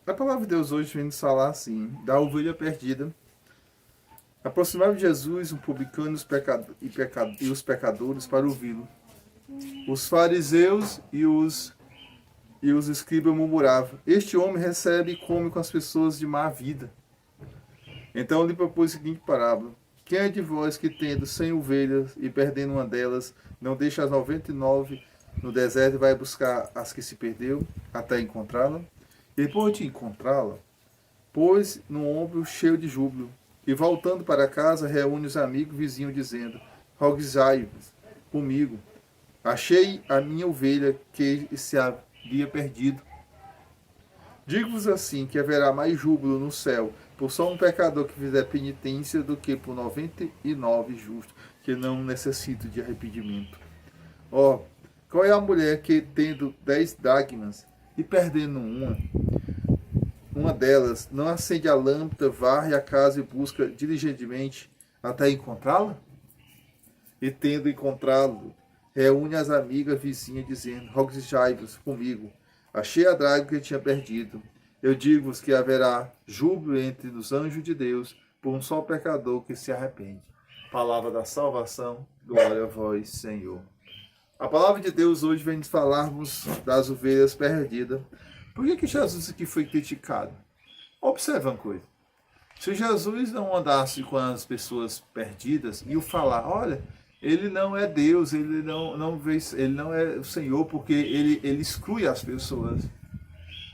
A palavra de Deus hoje vem nos falar assim, da ovelha perdida. Aproximava de Jesus um publicano e os pecadores para ouvi-lo. Os fariseus e os escribas murmuravam: Este homem recebe e come com as pessoas de má vida. Então lhe propôs a seguinte parábola: Quem é de vós que, tendo 100 ovelhas e perdendo uma delas, não deixa as 99 no deserto e vai buscar as que se perdeu até encontrá-la? Depois de encontrá-la, pôs no ombro cheio de júbilo, e voltando para casa, reúne os amigos vizinhos, dizendo: Rogai-vos comigo, achei a minha ovelha que se havia perdido. Digo-vos assim, que haverá mais júbilo no céu por só um pecador que fizer penitência do que por 99 justos que não necessitam de arrependimento. Ó, qual é a mulher que, tendo 10 dracmas e perdendo uma delas, não acende a lâmpada, varre a casa e busca diligentemente até encontrá-la? E tendo encontrado, reúne as amigas vizinhas, dizendo: Rogai-vos comigo, achei a dracma que tinha perdido. Eu digo-vos que haverá júbilo entre os anjos de Deus por um só pecador que se arrepende. Palavra da salvação, glória a vós, Senhor. A palavra de Deus hoje vem nos falarmos das ovelhas perdidas. Por que Jesus aqui foi criticado? Observe uma coisa. Se Jesus não andasse com as pessoas perdidas e o falar: olha, ele não é Deus, ele não é o Senhor, porque ele exclui as pessoas.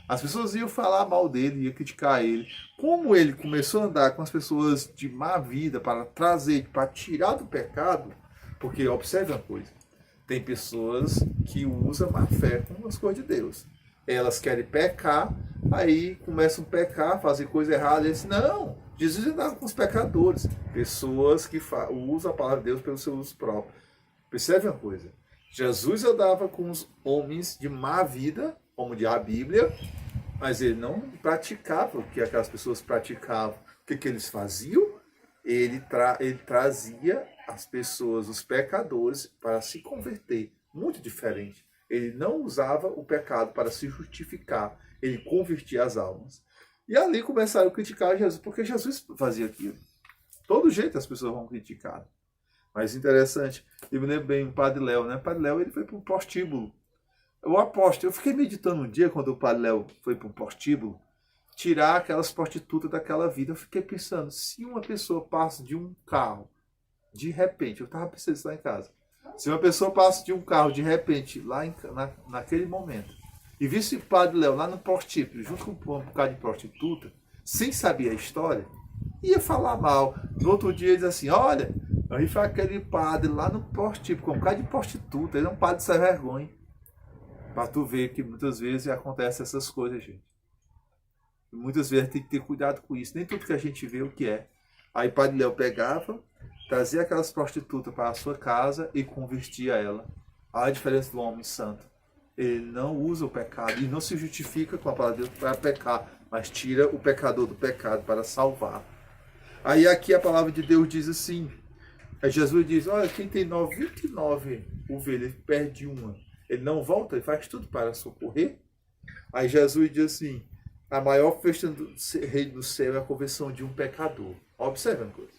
As pessoas iam falar mal dele, iam criticar ele. Como ele começou a andar com as pessoas de má vida para trazer, para tirar do pecado, porque observe uma coisa, tem pessoas que usam má fé com as coisas de Deus. Elas querem pecar, aí começam a pecar, fazer coisa errada, e eles não, Jesus andava com os pecadores, pessoas que usam a palavra de Deus pelos seus usos próprios. Percebe uma coisa, Jesus andava com os homens de má vida, como diz a Bíblia, mas ele não praticava o que aquelas pessoas praticavam. O que eles faziam? Ele trazia as pessoas, os pecadores, para se converter. Muito diferente. Ele não usava o pecado para se justificar. Ele convertia as almas. E ali começaram a criticar Jesus, porque Jesus fazia aquilo. Todo jeito as pessoas vão criticar. Mas interessante, eu me lembro bem o Padre Léo, né? O Padre Léo ele foi para um prostíbulo. Eu aposto, eu fiquei meditando um dia quando o Padre Léo foi para um prostíbulo, tirar aquelas prostitutas daquela vida. Eu fiquei pensando, se uma pessoa passa de um carro, de repente, eu estava pensando isso lá em casa, se uma pessoa passa de um carro de repente, naquele momento, e visse o Padre Léo lá no prostíbulo, junto com um bocado de prostituta, sem saber a história, ia falar mal. No outro dia ele diz assim: olha, aí foi aquele padre lá no prostíbulo, com um bocado de prostituta, ele é um padre sem vergonha. Para tu ver que muitas vezes acontecem essas coisas, gente. E muitas vezes tem que ter cuidado com isso. Nem tudo que a gente vê o que é. Aí o Padre Léo pegava, trazia aquelas prostitutas para a sua casa e convertia ela. Olha a diferença do homem santo. Ele não usa o pecado e não se justifica com a palavra de Deus para pecar, mas tira o pecador do pecado para salvar. Aí aqui a palavra de Deus diz assim. Aí Jesus diz: olha, quem tem 99 ovelhas perde uma, ele não volta e faz tudo para socorrer? Aí Jesus diz assim: a maior festa do reino do céu é a conversão de um pecador. Observe uma coisa.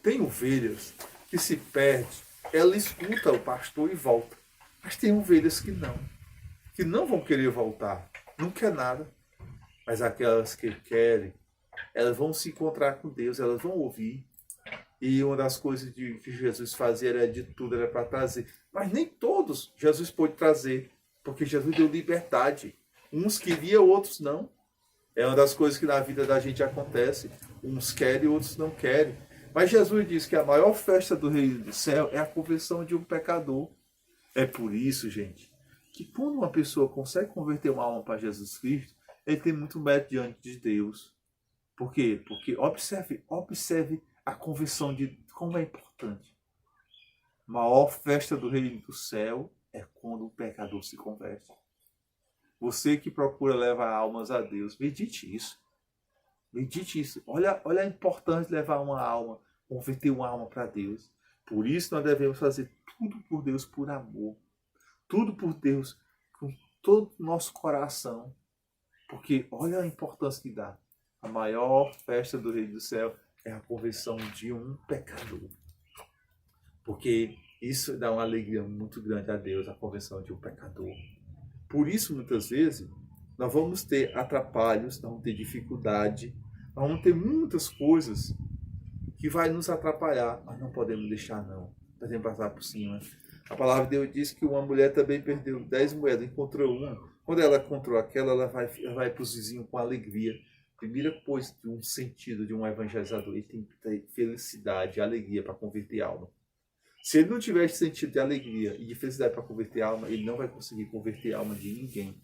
Tem ovelhas que se perdem, ela escuta o pastor e volta. Mas tem ovelhas que não vão querer voltar, não quer nada. Mas aquelas que querem, elas vão se encontrar com Deus, elas vão ouvir. E uma das coisas que Jesus fazia era de tudo, era para trazer. Mas nem todos Jesus pôde trazer, porque Jesus deu liberdade. Uns queriam, outros não. É uma das coisas que na vida da gente acontece. Uns querem, outros não querem. Mas Jesus diz que a maior festa do reino do céu é a conversão de um pecador. É por isso, gente, que quando uma pessoa consegue converter uma alma para Jesus Cristo, ele tem muito mérito diante de Deus. Por quê? Porque observe a conversão de como é importante. A maior festa do reino do céu é quando o pecador se converte. Você que procura levar almas a Deus, medite isso. Medite isso. Olha a importância de levar uma alma, converter uma alma para Deus. Por isso nós devemos fazer tudo por Deus por amor. Tudo por Deus com todo o nosso coração. Porque olha a importância que dá. A maior festa do Reino do Céu é a conversão de um pecador. Porque isso dá uma alegria muito grande a Deus, a conversão de um pecador. Por isso, muitas vezes, nós vamos ter atrapalhos, nós vamos ter dificuldade, nós vamos ter muitas coisas que vai nos atrapalhar, mas não podemos deixar não. Podemos passar por cima. A palavra de Deus diz que uma mulher também perdeu 10 moedas, encontrou uma. Quando ela encontrou aquela, ela vai para os vizinhos com alegria. Primeira coisa de um sentido de um evangelizador, ele tem que ter felicidade, alegria para converter a alma. Se ele não tiver esse sentido de alegria e de felicidade para converter a alma, ele não vai conseguir converter a alma de ninguém.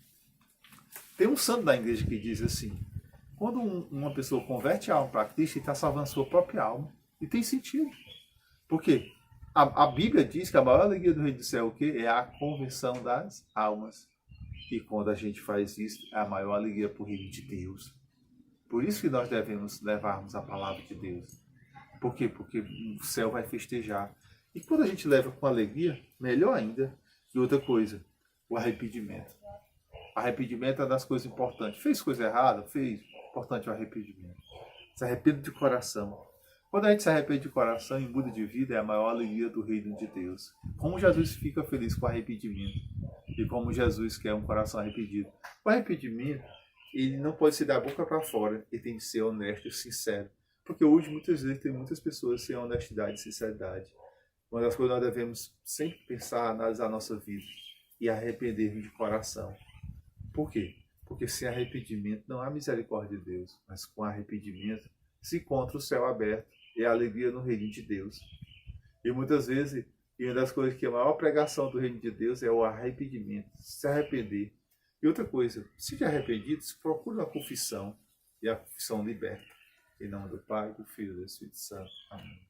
Tem um santo da igreja que diz assim: quando uma pessoa converte a alma para Cristo, ele está salvando a sua própria alma. E tem sentido. Por quê? A Bíblia diz que a maior alegria do Reino do Céu é o quê? É a conversão das almas. E quando a gente faz isso, é a maior alegria para o Reino de Deus. Por isso que nós devemos levarmos a palavra de Deus. Por quê? Porque o céu vai festejar. E quando a gente leva com alegria, melhor ainda. E outra coisa, o arrependimento. Arrependimento é uma das coisas importantes. Fez coisa errada? Fez. Importante é o arrependimento. Se arrepende de coração. Quando a gente se arrepende de coração e muda de vida, é a maior alegria do reino de Deus. Como Jesus fica feliz com o arrependimento. E como Jesus quer um coração arrependido. O arrependimento, ele não pode ser da boca para fora. Ele tem que ser honesto e sincero. Porque hoje, muitas vezes, tem muitas pessoas sem honestidade e sinceridade. Uma das coisas que nós devemos sempre pensar, analisar a nossa vida e arrepender de coração. Por quê? Porque sem arrependimento não há misericórdia de Deus, mas com arrependimento se encontra o céu aberto e a alegria no reino de Deus. E muitas vezes, uma das coisas que é a maior pregação do reino de Deus é o arrependimento, se arrepender. E outra coisa, se de arrependido, se procura uma confissão, e a confissão liberta. Em nome do Pai, do Filho e do Espírito Santo. Amém.